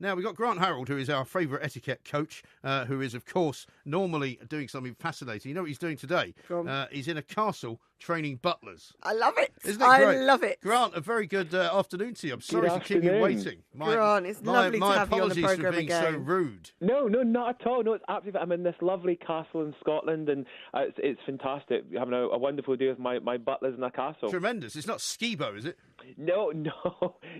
Now, we've got Grant Harrold, who is our favourite etiquette coach, who is, of course, normally doing something fascinating. You know what he's doing today? He's in a castle training butlers. I love it. Isn't it great? I love it. Grant, a very good afternoon to you. I'm sorry to keep you waiting. Grant, it's lovely to have you on the programme again. My apologies for being so rude. No, not at all. No, it's absolutely. I'm in this lovely castle in Scotland, and it's fantastic. Having a wonderful day with my butlers in a castle. Tremendous. It's not Skibo, is it? No.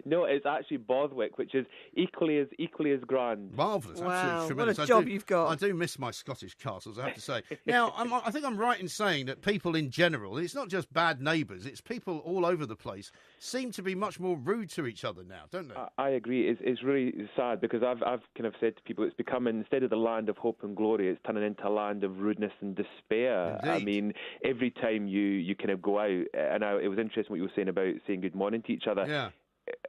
It's actually Borthwick, which is equally as grand. Marvellous. Wow, absolutely tremendous. what a job you've got. I do miss my Scottish castles, I have to say. Now, I think I'm right in saying that people in general, and it's not just bad neighbours, it's people all over the place, seem to be much more rude to each other now, don't they? I agree. It's really sad because I've kind of said to people, it's becoming, instead of the land of hope and glory, it's turning into a land of rudeness and despair. Indeed. I mean, every time you kind of go out, and it was interesting what you were saying about saying good morning to each other. Yeah.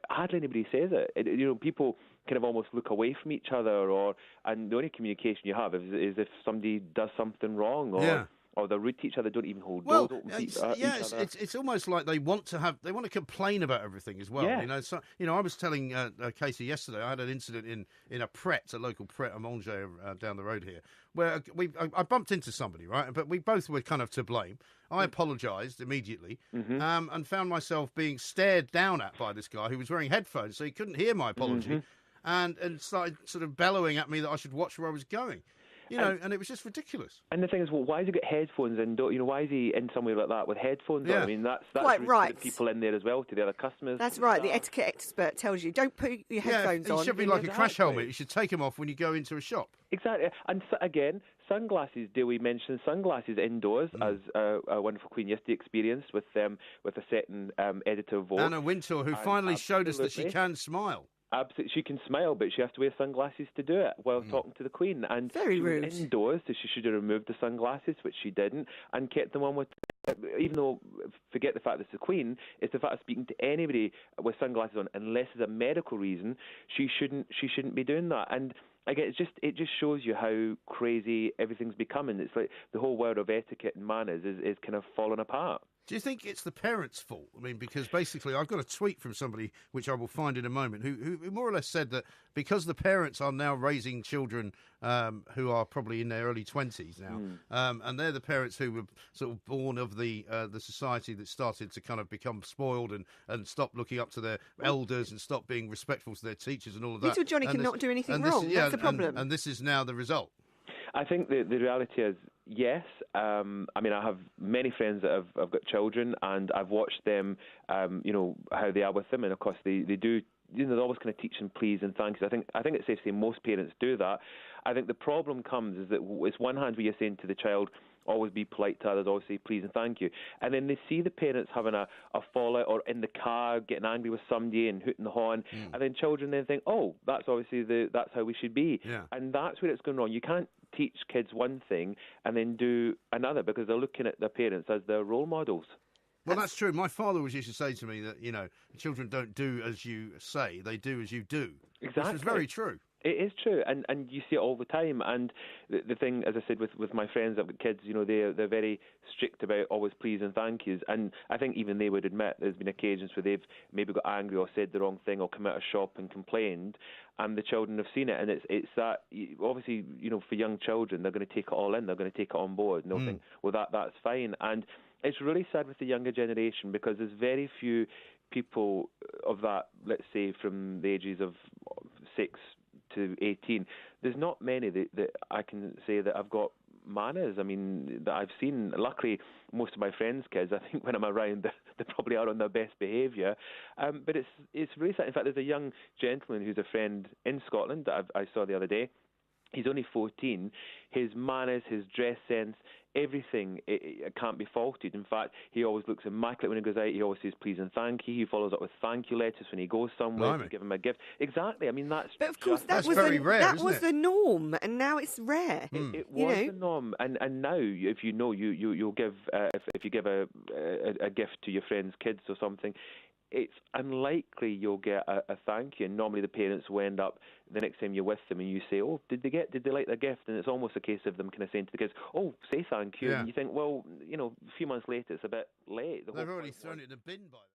Hardly anybody says it. People kind of almost look away from each other, and the only communication you have is if somebody does something wrong, or they're rude to each other, don't even hold doors open to each other. It's almost like they want to complain about everything as well. Yeah. I was telling Casey yesterday, I had an incident in a Pret, a local Pret a Manger down the road here, where I bumped into somebody, right? But we both were kind of to blame. I apologised immediately and found myself being stared down at by this guy who was wearing headphones, so he couldn't hear my apology, and started sort of bellowing at me that I should watch where I was going. And it was just ridiculous. And the thing is, why has he got headphones in? Why is he in somewhere like that with headphones on? I mean, that's quite right. To the people in there as well, to the other customers. That's right. The etiquette expert tells you, don't put your headphones on. It should be like a crash helmet. You should take them off when you go into a shop. Exactly. And again, sunglasses. Do we mention sunglasses indoors, as a wonderful Queen yesterday experienced with a certain editor of Vogue, Anna Wintour, who finally showed us that she can smile. Absolutely, she can smile, but she has to wear sunglasses to do it while talking to the Queen. And very rude. Indoors, so she should have removed the sunglasses, which she didn't, and kept them on with. Even though, forget the fact that it's the Queen, it's the fact of speaking to anybody with sunglasses on, unless there's a medical reason. She shouldn't be doing that. And again, it just shows you how crazy everything's becoming. It's like the whole world of etiquette and manners is kind of falling apart. Do you think it's the parents' fault? I mean, because basically I've got a tweet from somebody, which I will find in a moment, who more or less said that because the parents are now raising children who are probably in their early 20s now, and they're the parents who were sort of born of the society that started to kind of become spoiled and stop looking up to their elders and stop being respectful to their teachers and all of that. Little Johnny cannot do anything wrong. That's the problem. And this is now the result. I think the reality is, yes. I mean, I have many friends that have got children, and I've watched them, how they are with them, and of course they do. They always kind of teach them please and thanks. I think it's safe to say most parents do that. I think the problem comes is that it's one hand where you're saying to the child, always be polite to others, always say please and thank you, and then they see the parents having a fallout, or in the car getting angry with somebody and hooting the horn, and then children then think, oh, that's obviously that's how we should be, and that's where it's going wrong. You can't teach kids one thing and then do another, because they're looking at their parents as their role models. Well, that's true. My father always used to say to me that, children don't do as you say, they do as you do. Exactly. Which was very true. It is true, and you see it all the time. And the thing, as I said, with my friends that have got kids, they're very strict about always please and thank yous. And I think even they would admit there's been occasions where they've maybe got angry or said the wrong thing or come out of shop and complained, and the children have seen it. And it's that, obviously, for young children, they're going to take it all in, they're going to take it on board, and they'll think, well, that's fine. And it's really sad with the younger generation, because there's very few people of that, let's say, from the ages of 6 to 18, there's not many that I can say that I've got manners. I mean, that I've seen. Luckily, most of my friends' kids, I think when I'm around, they probably are on their best behaviour. But it's really sad. In fact, there's a young gentleman who's a friend in Scotland that I saw the other day. He's only 14. His manners, his dress sense, everything it can't be faulted. In fact, he always looks immaculate when he goes out. He always says please and thank you. He follows up with thank you letters when he goes somewhere to give him a gift. Exactly. I mean, that's. But of course, that's very rare. That was the norm, and now it's rare. It was the norm, and now if you'll give if you give a gift to your friend's kids or something, it's unlikely you'll get a thank you. And normally the parents will end up, the next time you're with them and you say, oh, did they like their gift? And it's almost a case of them kind of saying to the kids, oh, say thank you. And you think, well, a few months later, it's a bit late. They've already thrown it in the bin by then.